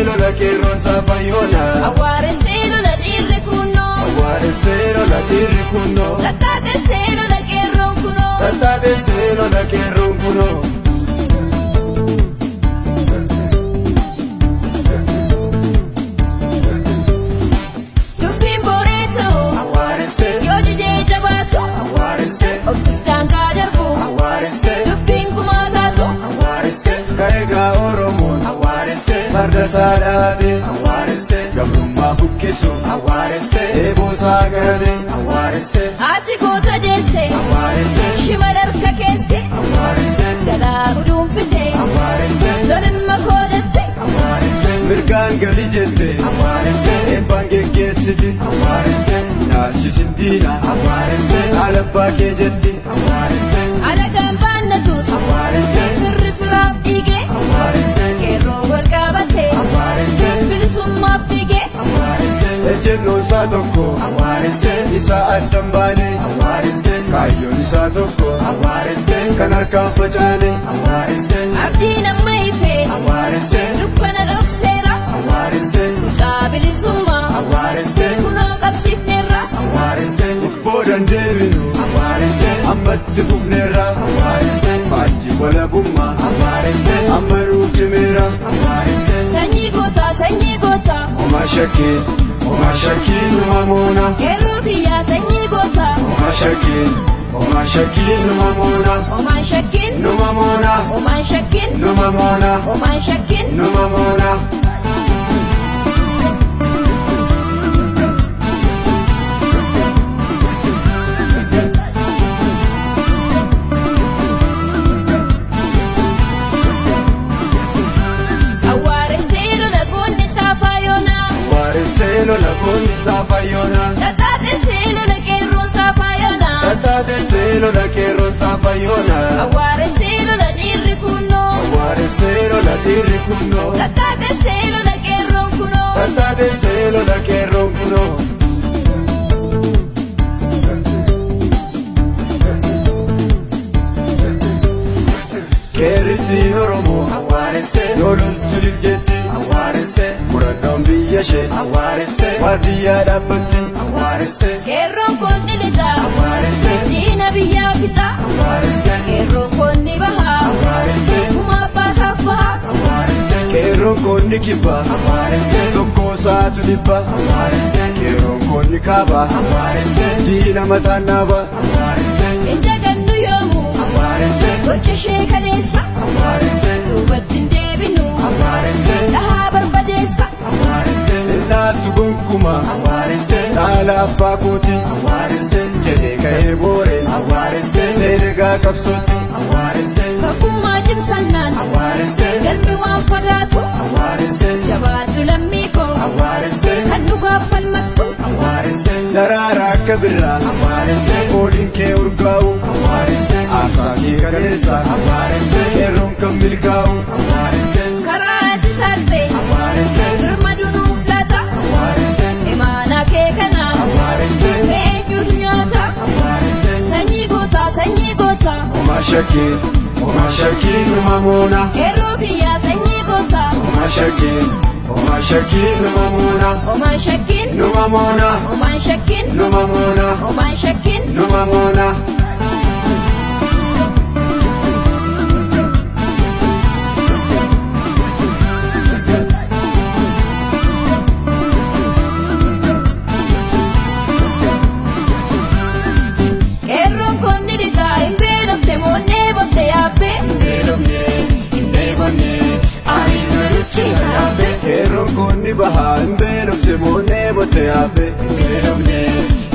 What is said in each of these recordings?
lola qeerroon saafayoona. Awwaaresee lola dhiirri kunoo. Awwaaresee lola dhiirri kunoo. Tattaatessee lola qeerroon kunoo. Tattaatessee lola qeerroon kunoo. Dubbiin boreetoo. Awwaaresee. Yoo didee jabaatu. Awwaaresee. Obsistaan kaa darbu. Awwaaresee. Dubbiin kumaa taatu. Awwaaresee. Gaa'egaa Oromoon. Awwaaresee. Farda saadhaate. Awwaaresee. Gabrummaa buqqisuuf. Awwaaresee. Eeboo saagarate. Awwaaresee. Haati goota deesse. Awwaaresee. Shimala harka keessi. Awwaaresee. Galaa guduunfite. Awwaaresee. Lolilma koodatti. Awwaaresee. Mirgaan gali jette. Awwaaresee. Eebbaan geggeessiti. Awwaaresee. Naalchisin diina. Awwaaresee. Alabbaa kee jetti. Awwaaresee. Alagaan baannatus. Awwaaresee. Firri firaaf dhiige. Awwaaresee. Qeerroo wal qabatee. Awwaaresee. Bilisummaaf fiige. Awwaaresee. Ejjennoon isaa tokko. Awwaaresee. Isaa addan baane. Awwaaresee. Kaayyoon isaa tokko. Awwaaresee. Kan harkaan facaane. Awwaaresee. Abdiin amma ifee. Awwaaresee. Dukkana dhokseera. Awwaaresee. Mucaa bilisummaa. Awwaaresee. Kunoo qabsiifneerra. Awwaaresee. Uf boodan deebinu. Awwaaresee. Ammatti fufneerra. Awwaaresee. Faajjii walabummaa. Awwaaresee. Amma nuuf cimeera. Awwaaresee. Sanyii gootaa sanyii gootaa. Homaa shakkii. Homaa shakkii numa moona. Qeerroo biyyaa sanyii gootaa. Homaa shakkii. Homaa shakkii numa moona. Omaan shakkin. Numa moona. Omaan shakkin. Numa moona. Omaan shakkin. Numa moona. Awwaaresee lola goonni saafayoonaa. Awwaaresee lola goonni saafayoona. Tattaatessee lola qeerroon saafayoonaa. Tattaatessee lola qeerroon saafayoona. Awwaaresee lola dhiirri kunoo. Awwaaresee lola dhiirri kunoo. Tattaatessee lola qeerroon kunoo. Tattaatessee lola qeerroon kunoo. Qeerrittiin Oromoo. Awwaaresee. Yoo loltu liljetti. Awwaaresee. Murannoon biyya ishee. Awwaaresee. Waardiyyaa dhaabbatti. Awwaaresee. Qeerroon koonni lixaa. Awwaaresee. Diina biyyaa fixaa. Awwaaresee. Qeerroon koonni bahaa. Awwaaresee. Kuma abbaasaaf bahaa. Awwaaresee. Qeerroon koonni kibbaa. Awwaaresee. Tokkoo saatu dhibba. Awwaaresee. Qeerroon koonni kaabaa. Awwaaresee. Diina mataan dhaabaa. Awwaaresee. Ija gannu yoomuu. Awwaaresee. Gocha ishee kaleessa. Awwaaresee. Duubatti hin deebinu. Awwaaresee. Dhahaa barbadeessa. Awwaaresee. Ilaaltu gonkumaa. Awwaaresee. Dhaala abbaa kooti. Awwaaresee. Jedhee ka'ee booreen. Awwaaresee. Seenegaa qabsootti. Awwaaresee. Tokkummaa cimsannaan. Awwaaresee. Galmi waan fagaatu. Awwaaresee. Jabaaddu lammii koo. Awwaaresee. Kan dhugaaf falmattu. Awwaaresee. Daraara akka birraa. Awwaaresee. Fooliin kee urgaa'u. Awwaaresee. Aarsaa kee qajeelsa. Awwaaresee. Qeerroon kan milkaa'u. Awwaaresee. Karaa ati saaltee. Awwaaresee. Birmadu nuuf laata. Awwaaresee. Imaanaa kee kanaa. Awwaaresee. Eenyutu nyaata. Awwaaresee. Sanyii gootaa sanyii gootaa. Homaa shakkii. Homaa shakkii numa moona. Qeerroo biyyaa sanyii gootaa. Homaa shakkii. Homaa shakkii numa moona. Omaan shakkin. Numa moona. Omaan shakkin. Numa moona. Omaan shakkin. Numa moona. Qeerroon koonni lixaa hin beelofte moonnee botte yaabbee. Hin beelofne hin dheebonne aariin nu luchiisa yaabbee. Qeerroon koonni bahaa hin beelofte moonnee botte yaabbee. Hin beelofne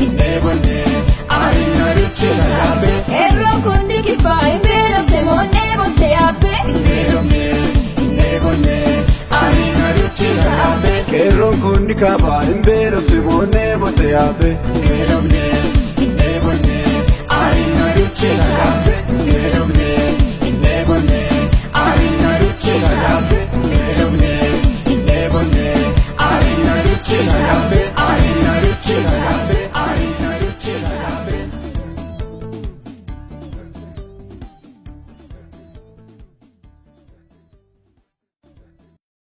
hin dheebonne aariin nu luchiisa yaabbee. Qeerroon koonni kibbaa hin beelofte moonnee botte yaabbee. Hin beelofne hin dheebonne aariin nu luchiisa yaabbee. Qeerroon koonni kaabaa hin beelofte moonnee botte yaabbee. Hin beelofne